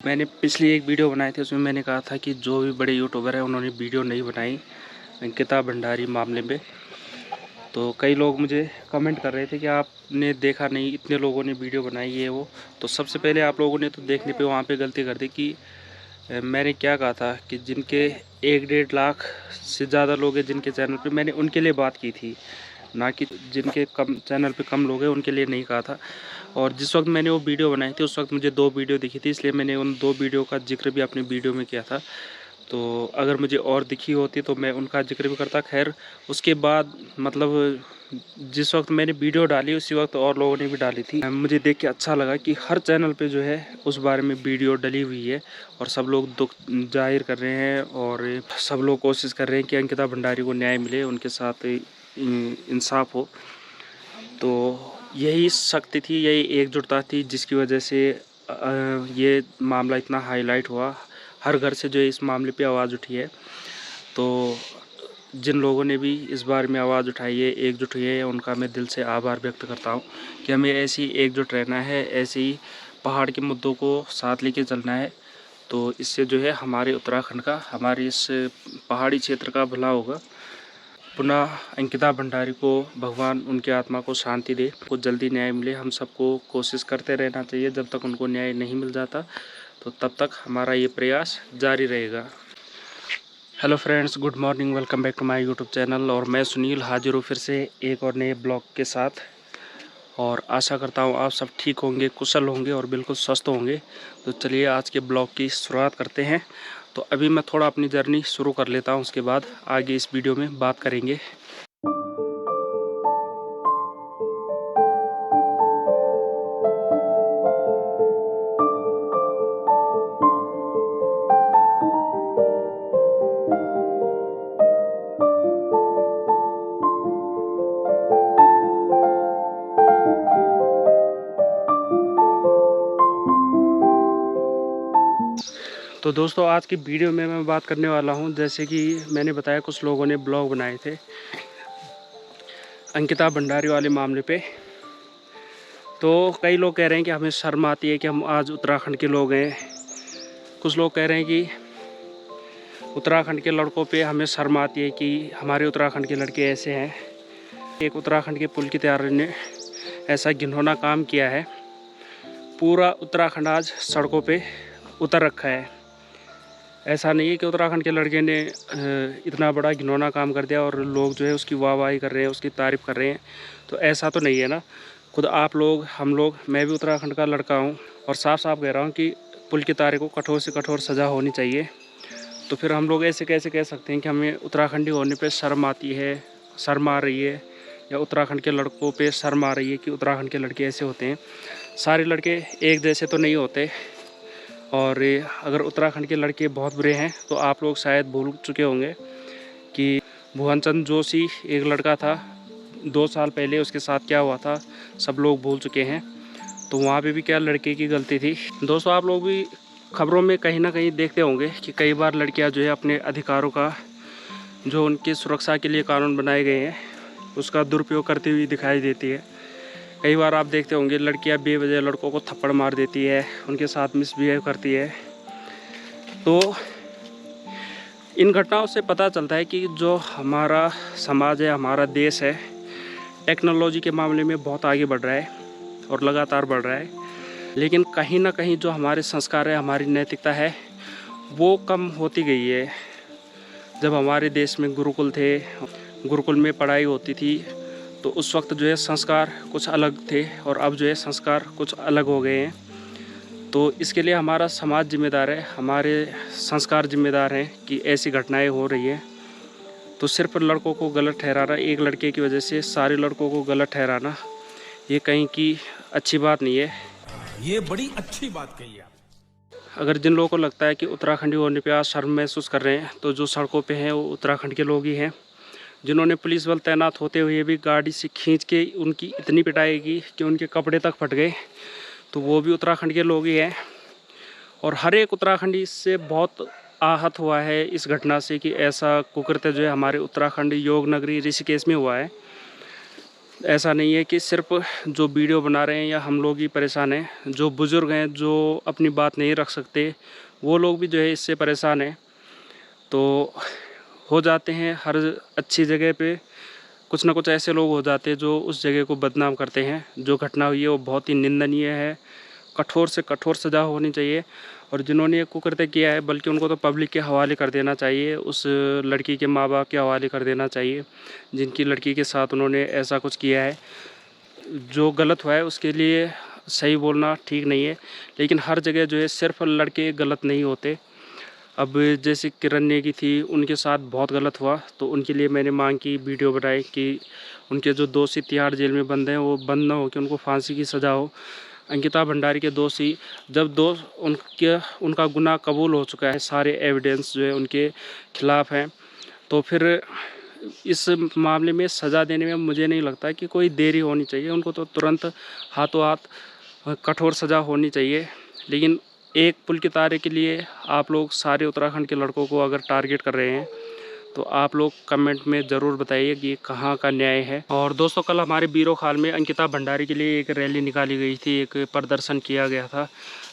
मैंने पिछली एक वीडियो बनाई थी, उसमें मैंने कहा था कि जो भी बड़े यूट्यूबर हैं उन्होंने वीडियो नहीं बनाई अंकिता भंडारी मामले में। तो कई लोग मुझे कमेंट कर रहे थे कि आपने देखा नहीं, इतने लोगों ने वीडियो बनाई है वो। तो सबसे पहले आप लोगों ने तो देखने पे वहाँ पे गलती कर दी कि मैंने क्या कहा था कि जिनके 1-1.5 लाख से ज़्यादा लोग हैं जिनके चैनल पे, मैंने उनके लिए बात की थी, ना कि जिनके कम चैनल पे कम लोग हैं उनके लिए नहीं कहा था। और जिस वक्त मैंने वो वीडियो बनाई थी उस वक्त मुझे 2 वीडियो दिखी थी, इसलिए मैंने उन 2 वीडियो का जिक्र भी अपनी वीडियो में किया था। तो अगर मुझे और दिखी होती तो मैं उनका जिक्र भी करता। खैर उसके बाद मतलब जिस वक्त मैंने वीडियो डाली उसी वक्त और लोगों ने भी डाली थी। मुझे देख के अच्छा लगा कि हर चैनल पे जो है उस बारे में वीडियो डली हुई है और सब लोग दुख जाहिर कर रहे हैं और सब लोग कोशिश कर रहे हैं कि अंकिता भंडारी को न्याय मिले, उनके साथ इंसाफ हो। तो यही शक्ति थी, यही एकजुटता थी जिसकी वजह से ये मामला इतना हाईलाइट हुआ। हर घर से जो है इस मामले पे आवाज़ उठी है। तो जिन लोगों ने भी इस बारे में आवाज़ उठाई है, एकजुट हुई है, उनका मैं दिल से आभार व्यक्त करता हूँ कि हमें ऐसे ही एकजुट रहना है, ऐसे ही पहाड़ के मुद्दों को साथ लेके चलना है। तो इससे जो है हमारे उत्तराखंड का, हमारे इस पहाड़ी क्षेत्र का भला होगा। पुनः अंकिता भंडारी को भगवान उनकी आत्मा को शांति दे, को जल्दी न्याय मिले। हम सबको कोशिश करते रहना चाहिए, जब तक उनको न्याय नहीं मिल जाता तो तब तक हमारा ये प्रयास जारी रहेगा। Hello friends, good morning, welcome back to my YouTube channel. और मैं सुनील हाजिर हूँ फिर से एक और नए ब्लॉग के साथ। और आशा करता हूँ आप सब ठीक होंगे, कुशल होंगे और बिल्कुल स्वस्थ होंगे। तो चलिए आज के ब्लॉग की शुरुआत करते हैं। तो अभी मैं थोड़ा अपनी जर्नी शुरू कर लेता हूँ, उसके बाद आगे इस वीडियो में बात करेंगे। तो दोस्तों आज की वीडियो में मैं बात करने वाला हूं, जैसे कि मैंने बताया कुछ लोगों ने ब्लॉग बनाए थे अंकिता भंडारी वाले मामले पे। तो कई लोग कह रहे हैं कि हमें शर्म आती है कि हम आज उत्तराखंड के लोग हैं। कुछ लोग कह रहे हैं कि उत्तराखंड के लड़कों पे हमें शर्म आती है कि हमारे उत्तराखंड के लड़के ऐसे हैं। एक उत्तराखंड के पुल की तैयारी ने ऐसा घिनौना काम किया है, पूरा उत्तराखंड आज सड़कों पे उतर रखा है। ऐसा नहीं है कि उत्तराखंड के लड़के ने इतना बड़ा घिनौना काम कर दिया और लोग जो है उसकी वाहवाही कर रहे हैं, उसकी तारीफ़ कर रहे हैं। तो ऐसा तो नहीं है ना। खुद आप लोग, हम लोग, मैं भी उत्तराखंड का लड़का हूँ और साफ साफ कह रहा हूँ कि पुल की तारे को कठोर से कठोर सज़ा होनी चाहिए। तो फिर हम लोग ऐसे कैसे कह सकते हैं कि हमें उत्तराखंडी होने पर शर्म आती है, शर्म आ रही है, या उत्तराखंड के लड़कों पर शर्म आ रही है कि उत्तराखंड के लड़के ऐसे होते हैं। सारे लड़के एक जैसे तो नहीं होते। और अगर उत्तराखंड के लड़के बहुत बुरे हैं तो आप लोग शायद भूल चुके होंगे कि भुवन चंद्र जोशी एक लड़का था 2 साल पहले, उसके साथ क्या हुआ था सब लोग भूल चुके हैं। तो वहाँ पे भी क्या लड़के की गलती थी। दोस्तों आप लोग भी खबरों में कहीं ना कहीं देखते होंगे कि कई बार लड़कियाँ जो है अपने अधिकारों का, जो उनकी सुरक्षा के लिए कानून बनाए गए हैं, उसका दुरुपयोग करती हुई दिखाई देती है। कई बार आप देखते होंगे लड़कियां बेवजह लड़कों को थप्पड़ मार देती है, उनके साथ मिसबिहेव करती है। तो इन घटनाओं से पता चलता है कि जो हमारा समाज है, हमारा देश है, टेक्नोलॉजी के मामले में बहुत आगे बढ़ रहा है और लगातार बढ़ रहा है। लेकिन कहीं ना कहीं जो हमारे संस्कार है, हमारी नैतिकता है, वो कम होती गई है। जब हमारे देश में गुरुकुल थे, गुरुकुल में पढ़ाई होती थी, तो उस वक्त जो है संस्कार कुछ अलग थे और अब जो है संस्कार कुछ अलग हो गए हैं। तो इसके लिए हमारा समाज जिम्मेदार है, हमारे संस्कार जिम्मेदार हैं कि ऐसी घटनाएं हो रही हैं। तो सिर्फ लड़कों को गलत ठहराना, एक लड़के की वजह से सारे लड़कों को गलत ठहराना, ये कहीं की अच्छी बात नहीं है। ये बड़ी अच्छी बात कही आप। अगर जिन लोगों को लगता है कि उत्तराखंडी होने पर आज शर्म महसूस कर रहे हैं, तो जो सड़कों पे हैं वो उत्तराखंड के लोग ही हैं। जिन्होंने पुलिस बल तैनात होते हुए भी गाड़ी से खींच के उनकी इतनी पिटाई की कि उनके कपड़े तक फट गए, तो वो भी उत्तराखंड के लोग ही हैं। और हर एक उत्तराखंडी इससे बहुत आहत हुआ है इस घटना से कि ऐसा कुकृत्य जो है हमारे उत्तराखंड योग नगरी ऋषिकेश में हुआ है। ऐसा नहीं है कि सिर्फ जो वीडियो बना रहे हैं या हम लोग ही परेशान हैं, जो बुज़ुर्ग हैं जो अपनी बात नहीं रख सकते वो लोग भी जो है इससे परेशान हैं। तो हो जाते हैं हर अच्छी जगह पे कुछ ना कुछ ऐसे लोग हो जाते हैं जो उस जगह को बदनाम करते हैं। जो घटना हुई है वो बहुत ही निंदनीय है, कठोर से कठोर सज़ा होनी चाहिए। और जिन्होंने ये कुकृत्य किया है बल्कि उनको तो पब्लिक के हवाले कर देना चाहिए, उस लड़की के माँ बाप के हवाले कर देना चाहिए जिनकी लड़की के साथ उन्होंने ऐसा कुछ किया है। जो गलत हुआ है उसके लिए सही बोलना ठीक नहीं है, लेकिन हर जगह जो है सिर्फ लड़के गलत नहीं होते। अब जैसे किरण नेगी थी, उनके साथ बहुत गलत हुआ तो उनके लिए मैंने मांग की, वीडियो बनाई कि उनके जो दोषी तिहाड़ जेल में बंद हैं वो बंद ना हो, कि उनको फांसी की सज़ा हो। अंकिता भंडारी के दोषी जब उनका गुनाह कबूल हो चुका है, सारे एविडेंस जो है उनके खिलाफ़ हैं, तो फिर इस मामले में सज़ा देने में मुझे नहीं लगता कि कोई देरी होनी चाहिए। उनको तो तुरंत हाथों हाथ कठोर सज़ा होनी चाहिए। लेकिन एक पुल के तारे के लिए आप लोग सारे उत्तराखंड के लड़कों को अगर टारगेट कर रहे हैं तो आप लोग कमेंट में ज़रूर बताइए कि कहाँ का न्याय है। और दोस्तों, कल हमारे बीरो खाल में अंकिता भंडारी के लिए एक रैली निकाली गई थी, एक प्रदर्शन किया गया था।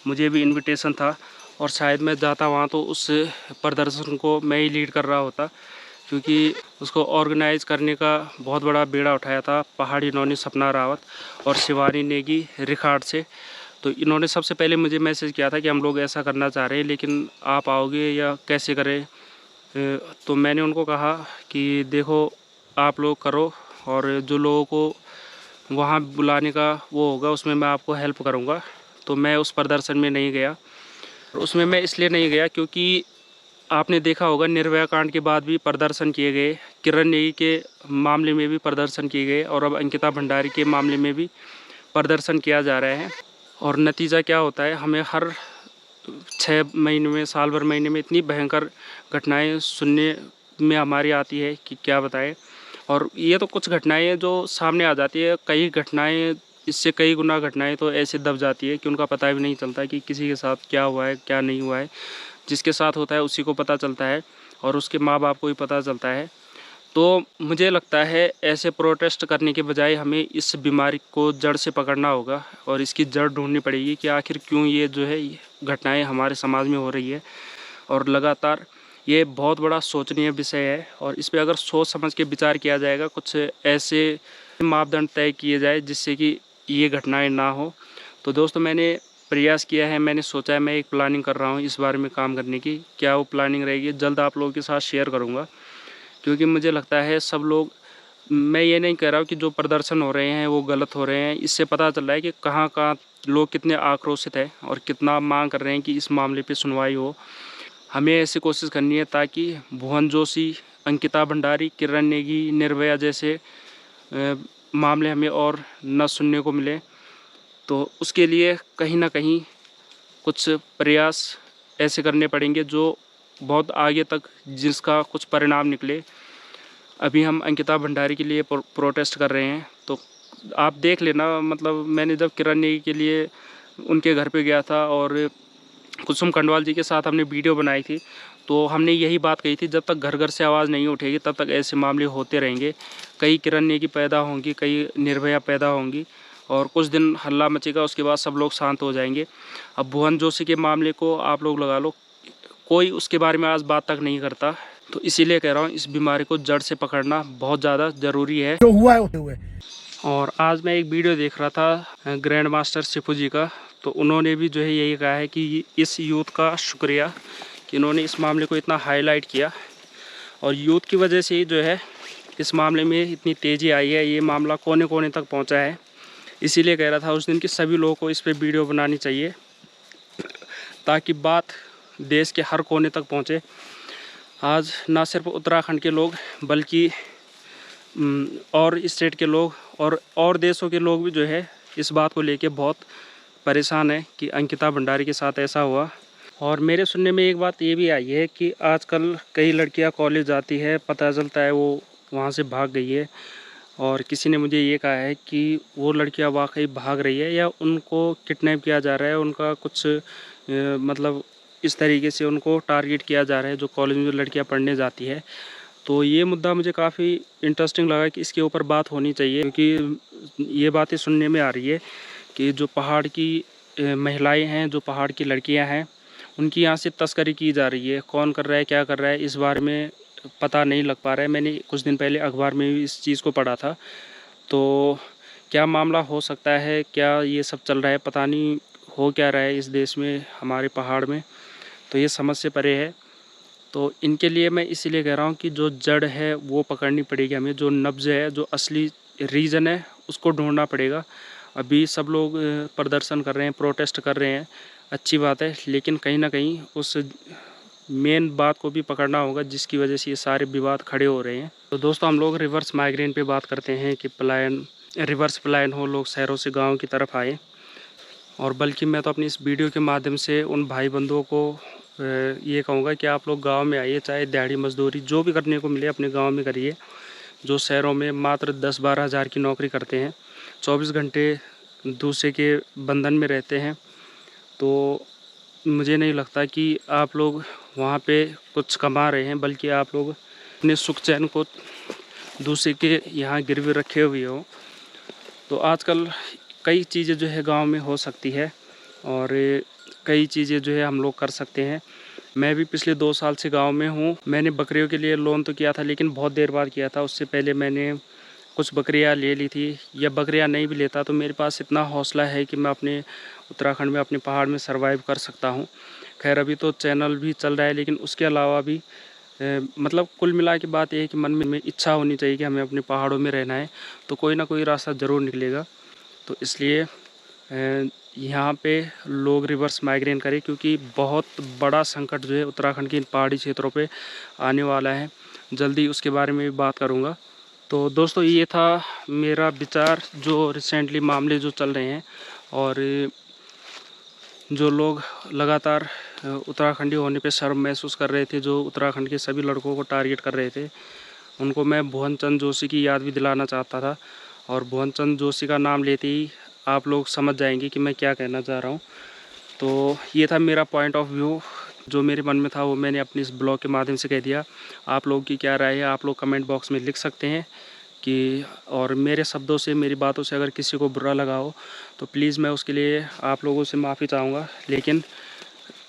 मुझे भी इनविटेशन था और शायद मैं जाता वहाँ तो उस प्रदर्शन को मैं ही लीड कर रहा होता, क्योंकि उसको ऑर्गेनाइज़ करने का बहुत बड़ा बीड़ा उठाया था पहाड़ी नौनी सपना रावत और शिवानी नेगी रिखाड़ से। तो इन्होंने सबसे पहले मुझे मैसेज किया था कि हम लोग ऐसा करना चाह रहे हैं, लेकिन आप आओगे या कैसे करें। तो मैंने उनको कहा कि देखो आप लोग करो, और जो लोगों को वहाँ बुलाने का वो होगा उसमें मैं आपको हेल्प करूँगा। तो मैं उस प्रदर्शन में नहीं गया। उसमें मैं इसलिए नहीं गया क्योंकि आपने देखा होगा निर्भया कांड के बाद भी प्रदर्शन किए गए, किरण नेगी के मामले में भी प्रदर्शन किए गए और अब अंकिता भंडारी के मामले में भी प्रदर्शन किया जा रहा है। और नतीजा क्या होता है, हमें हर 6 महीने में, साल भर महीने में इतनी भयंकर घटनाएं सुनने में हमारी आती है कि क्या बताएं। और ये तो कुछ घटनाएं हैं जो सामने आ जाती है, कई घटनाएं इससे कई गुना घटनाएं तो ऐसे दब जाती है कि उनका पता भी नहीं चलता कि किसी के साथ क्या हुआ है क्या नहीं हुआ है। जिसके साथ होता है उसी को पता चलता है और उसके माँ बाप को भी पता चलता है। तो मुझे लगता है ऐसे प्रोटेस्ट करने के बजाय हमें इस बीमारी को जड़ से पकड़ना होगा और इसकी जड़ ढूंढनी पड़ेगी कि आखिर क्यों ये जो है घटनाएं हमारे समाज में हो रही है। और लगातार ये बहुत बड़ा सोचनीय विषय है और इस पर अगर सोच समझ के विचार किया जाएगा, कुछ ऐसे मापदंड तय किए जाए जिससे कि ये घटनाएं ना हो। तो दोस्तों, मैंने प्रयास किया है, मैंने सोचा है, मैं एक प्लानिंग कर रहा हूँ इस बारे में काम करने की। क्या वो प्लानिंग रहेगी जल्द आप लोगों के साथ शेयर करूँगा, क्योंकि मुझे लगता है सब लोग, मैं ये नहीं कह रहा हूँ कि जो प्रदर्शन हो रहे हैं वो गलत हो रहे हैं, इससे पता चल रहा है कि कहाँ कहाँ लोग कितने आक्रोशित हैं और कितना मांग कर रहे हैं कि इस मामले पे सुनवाई हो। हमें ऐसी कोशिश करनी है ताकि भुवन जोशी, अंकिता भंडारी, किरण नेगी, निर्भया जैसे मामले हमें और न सुनने को मिले। तो उसके लिए कहीं ना कहीं कुछ प्रयास ऐसे करने पड़ेंगे जो बहुत आगे तक जिसका कुछ परिणाम निकले। अभी हम अंकिता भंडारी के लिए प्रोटेस्ट कर रहे हैं, तो आप देख लेना। मतलब मैंने जब किरण नेगी के लिए उनके घर पे गया था और कुसुम कंडवाल जी के साथ हमने वीडियो बनाई थी, तो हमने यही बात कही थी, जब तक घर घर से आवाज़ नहीं उठेगी तब तक ऐसे मामले होते रहेंगे। कई किरण नेगी पैदा होंगी, कई निर्भया पैदा होंगी और कुछ दिन हल्ला मचेगा, उसके बाद सब लोग शांत हो जाएंगे। अब भुवन जोशी के मामले को आप लोग लगा लो, कोई उसके बारे में आज बात तक नहीं करता। तो इसीलिए कह रहा हूँ इस बीमारी को जड़ से पकड़ना बहुत ज़्यादा ज़रूरी है। जो हुआ है और आज मैं एक वीडियो देख रहा था ग्रैंड मास्टर शिफू जी का, तो उन्होंने भी जो है यही कहा है कि इस यूथ का शुक्रिया कि इन्होंने इस मामले को इतना हाईलाइट किया और यूथ की वजह से ही जो है इस मामले में इतनी तेज़ी आई है, ये मामला कोने कोने तक पहुंचा है। इसीलिए कह रहा था उस दिन कि सभी लोगों को इस पर वीडियो बनानी चाहिए ताकि बात देश के हर कोने तक पहुंचे। आज ना सिर्फ उत्तराखंड के लोग बल्कि और स्टेट के लोग और देशों के लोग भी जो है इस बात को लेके बहुत परेशान है कि अंकिता भंडारी के साथ ऐसा हुआ। और मेरे सुनने में एक बात ये भी आई है कि आजकल कई लड़कियां कॉलेज जाती है, पता चलता है वो वहाँ से भाग गई है। और किसी ने मुझे ये कहा है कि वो लड़कियां वाकई भाग रही है या उनको किडनैप किया जा रहा है, उनका कुछ मतलब इस तरीके से उनको टारगेट किया जा रहा है जो कॉलेज में जो लड़कियां पढ़ने जाती है। तो ये मुद्दा मुझे काफ़ी इंटरेस्टिंग लगा कि इसके ऊपर बात होनी चाहिए, क्योंकि ये बातें सुनने में आ रही है कि जो पहाड़ की महिलाएं हैं, जो पहाड़ की लड़कियां हैं, उनकी यहाँ से तस्करी की जा रही है। कौन कर रहा है, क्या कर रहा है, इस बारे में पता नहीं लग पा रहा है। मैंने कुछ दिन पहले अखबार में भी इस चीज़ को पढ़ा था। तो क्या मामला हो सकता है, क्या ये सब चल रहा है, पता नहीं हो क्या रहा है इस देश में, हमारे पहाड़ में। तो ये समझ से परे है। तो इनके लिए मैं इसीलिए कह रहा हूँ कि जो जड़ है वो पकड़नी पड़ेगी हमें, जो नब्ज़ है, जो असली रीज़न है उसको ढूंढना पड़ेगा। अभी सब लोग प्रदर्शन कर रहे हैं, प्रोटेस्ट कर रहे हैं, अच्छी बात है, लेकिन कहीं ना कहीं उस मेन बात को भी पकड़ना होगा जिसकी वजह से ये सारे विवाद खड़े हो रहे हैं। तो दोस्तों, हम लोग रिवर्स माइग्रेन पे बात करते हैं कि पलायन, रिवर्स पलायन हो, लोग शहरों से गाँव की तरफ आए। और बल्कि मैं तो अपनी इस वीडियो के माध्यम से उन भाई बंधुओं को ये कहूँगा कि आप लोग गांव में आइए, चाहे दिहाड़ी मजदूरी जो भी करने को मिले अपने गांव में करिए। जो शहरों में मात्र 10-12 हज़ार की नौकरी करते हैं, 24 घंटे दूसरे के बंधन में रहते हैं, तो मुझे नहीं लगता कि आप लोग वहाँ पे कुछ कमा रहे हैं, बल्कि आप लोग अपने सुख चैन को दूसरे के यहाँ गिरवी रखे हुए हो। तो आजकल कई चीज़ें जो है गांव में हो सकती है, और कई चीज़ें जो है हम लोग कर सकते हैं। मैं भी पिछले 2 साल से गांव में हूँ। मैंने बकरियों के लिए लोन तो किया था, लेकिन बहुत देर बाद किया था। उससे पहले मैंने कुछ बकरियाँ ले ली थी, या बकरियाँ नहीं भी लेता तो मेरे पास इतना हौसला है कि मैं अपने उत्तराखंड में, अपने पहाड़ में सर्वाइव कर सकता हूँ। खैर अभी तो चैनल भी चल रहा है, लेकिन उसके अलावा भी मतलब कुल मिला के बात यह है कि मन में इच्छा होनी चाहिए कि हमें अपने पहाड़ों में रहना है, तो कोई ना कोई रास्ता ज़रूर निकलेगा। तो इसलिए यहाँ पे लोग रिवर्स माइग्रेन करें, क्योंकि बहुत बड़ा संकट जो है उत्तराखंड के इन पहाड़ी क्षेत्रों पे आने वाला है। जल्दी उसके बारे में भी बात करूँगा। तो दोस्तों, ये था मेरा विचार जो रिसेंटली मामले जो चल रहे हैं, और जो लोग लगातार उत्तराखंडी होने पे शर्म महसूस कर रहे थे, जो उत्तराखंड के सभी लड़कों को टारगेट कर रहे थे, उनको मैं भुवन चंद जोशी की याद भी दिलाना चाहता था। और भुवन चंद जोशी का नाम लेते ही आप लोग समझ जाएंगे कि मैं क्या कहना चाह रहा हूँ। तो ये था मेरा पॉइंट ऑफ व्यू, जो मेरे मन में था वो मैंने अपनी इस ब्लॉग के माध्यम से कह दिया। आप लोगों की क्या राय है, आप लोग कमेंट बॉक्स में लिख सकते हैं कि, और मेरे शब्दों से, मेरी बातों से अगर किसी को बुरा लगा हो तो प्लीज़ मैं उसके लिए आप लोगों से माफ़ी चाहूँगा। लेकिन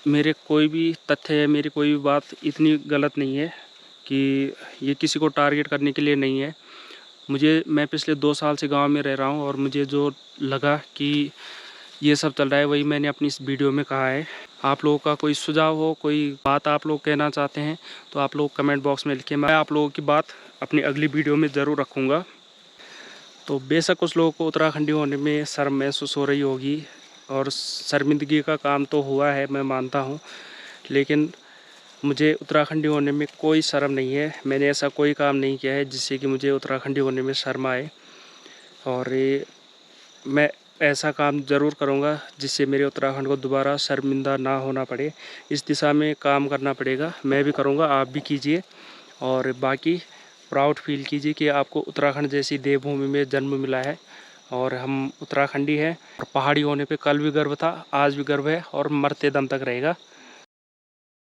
मेरे कोई भी तथ्य है, मेरी कोई भी बात इतनी गलत नहीं है कि ये किसी को टारगेट करने के लिए नहीं है। मैं पिछले 2 साल से गांव में रह रहा हूं, और मुझे जो लगा कि ये सब चल रहा है वही मैंने अपनी इस वीडियो में कहा है। आप लोगों का कोई सुझाव हो, कोई बात आप लोग कहना चाहते हैं, तो आप लोग कमेंट बॉक्स में लिखें। मैं आप लोगों की बात अपनी अगली वीडियो में ज़रूर रखूँगा। तो बेशक कुछ लोगों को उत्तराखंडी होने में शर्म महसूस हो रही होगी, और शर्मिंदगी का काम तो हुआ है, मैं मानता हूँ, लेकिन मुझे उत्तराखंडी होने में कोई शर्म नहीं है। मैंने ऐसा कोई काम नहीं किया है जिससे कि मुझे उत्तराखंडी होने में शर्म आए, और मैं ऐसा काम ज़रूर करूँगा जिससे मेरे उत्तराखंड को दोबारा शर्मिंदा ना होना पड़े। इस दिशा में काम करना पड़ेगा, मैं भी करूँगा, आप भी कीजिए। और बाकी प्राउड फील कीजिए कि आपको उत्तराखंड जैसी देवभूमि में जन्म मिला है, और हम उत्तराखंडी हैं। और पहाड़ी होने पे कल भी गर्व था, आज भी गर्व है, और मरते दम तक रहेगा।